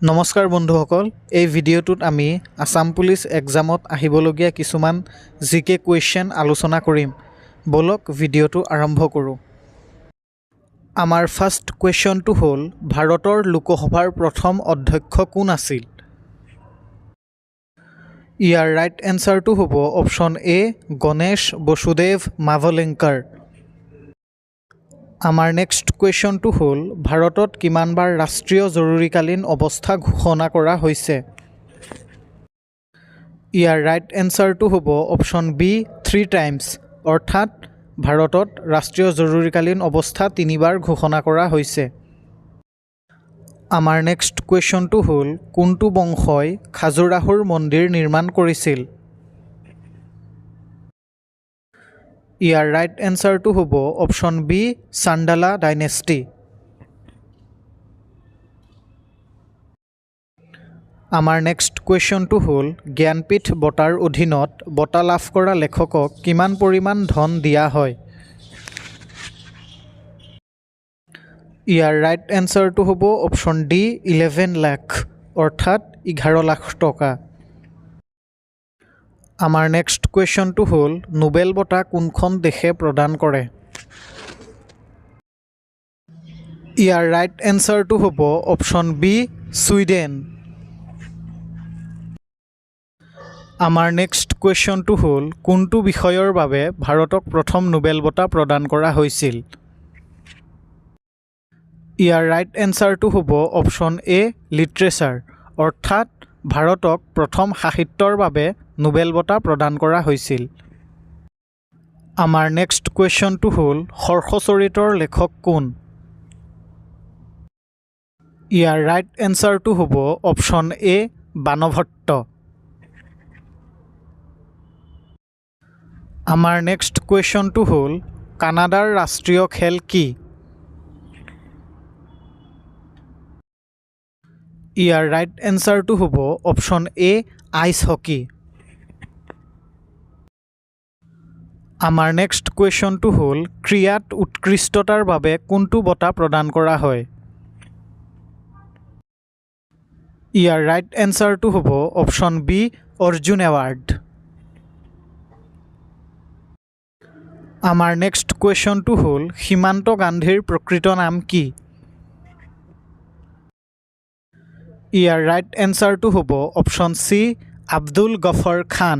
নমস্কাৰ বন্ধুসকল, এই ভিডিঅ'টোত আমি আসাম পুলিচ এক্সামত আহিবলগীয়া কিছুমান জিকে কুৱেশ্যন আলোচনা কৰিম। বলক ভিডিঅ'টো আৰম্ভ কৰোঁ। আমাৰ ফাৰ্ষ্ট কুৱেশ্যনটো হ'ল, ভাৰতৰ লোকসভাৰ প্ৰথম অধ্যক্ষ কোন আছিল? ইয়াৰ ৰাইট এনচাৰটো হ'ব অপশ্যন এ, গণেশ বসুদেৱ মাভলেংকাৰ। আমাৰ নেক্সট কুৱেশ্যনটো হ'ল, ভাৰতত কিমানবাৰ ৰাষ্ট্ৰীয় জৰুৰীকালীন অৱস্থা ঘোষণা কৰা হৈছে? ইয়াৰ ৰাইট এনচাৰটো হ'ব অপশ্যন বি, 3 টাইমছ, অৰ্থাৎ ভাৰতত ৰাষ্ট্ৰীয় জৰুৰীকালীন অৱস্থা 3বাৰ ঘোষণা কৰা হৈছে। আমাৰ নেক্সট কুৱেশ্যনটো হ'ল, কোনটো বংশই খাজুৰাহোৰ মন্দিৰ নিৰ্মাণ কৰিছিল? ইয়াৰ ৰাইট এনচাৰটো হ'ব অপশ্যন বি, চাণ্ডালা ডাইনেষ্টি। আমাৰ নেক্সট কুৱেশ্যনটো হ'ল, জ্ঞানপীঠ বঁটাৰ অধীনত বঁটা লাভ কৰা লেখকক কিমান পৰিমাণ ধন দিয়া হয়? ইয়াৰ ৰাইট এনচাৰটো হ'ব অপশ্যন ডি, 11 লাখ, অৰ্থাৎ 11 লাখ টকা। আমাৰ নেক্সট কুৱেশ্যনটো হ'ল, নোবেল বঁটা কোনখন দেশে প্ৰদান কৰে? ইয়াৰ ৰাইট এনচাৰটো হ'ব অপশ্যন বি, ছুইডেন। আমাৰ নেক্সট কুৱেশ্যনটো হ'ল, কোনটো বিষয়ৰ বাবে ভাৰতক প্ৰথম নোবেল বঁটা প্ৰদান কৰা হৈছিল? ইয়াৰ ৰাইট এনচাৰটো হ'ব অপশ্যন এ, লিটাৰেচাৰ, অৰ্থাৎ ভাৰতক প্ৰথম সাহিত্যৰ বাবে নোবেল বঁটা প্ৰদান কৰা হৈছিল। আমাৰ নেক্সট কুৱেশ্যনটো হ'ল, হৰ্ষচৰিতৰ লেখক কোন? ইয়াৰ ৰাইট এনচাৰটো হ'ব অপশ্যন এ, বাণভট্ট। আমাৰ নেক্সট কুৱেশ্যনটো হ'ল, কানাডাৰ ৰাষ্ট্ৰীয় খেল কি? ইয়াৰ ৰাইট এনচাৰটো হ'ব অপশ্যন এ, আইচ হকী। আমাৰ নেক্সট কুৱেশ্যনটো হ'ল, ক্ৰীড়াত উৎকৃষ্টতাৰ বাবে কোনটো বঁটা প্ৰদান কৰা হয়? ইয়াৰ ৰাইট এনচাৰটো হ'ব অপশ্যন বি, অৰ্জুন এৱাৰ্ড। আমাৰ নেক্সট কুৱেশ্যনটো হ'ল, সীমান্ত গান্ধীৰ প্ৰকৃত নাম কি? ইয়াৰ ৰাইট এনচাৰটো হ'ব অপশ্যন চি, আব্দুল গফৰ খান।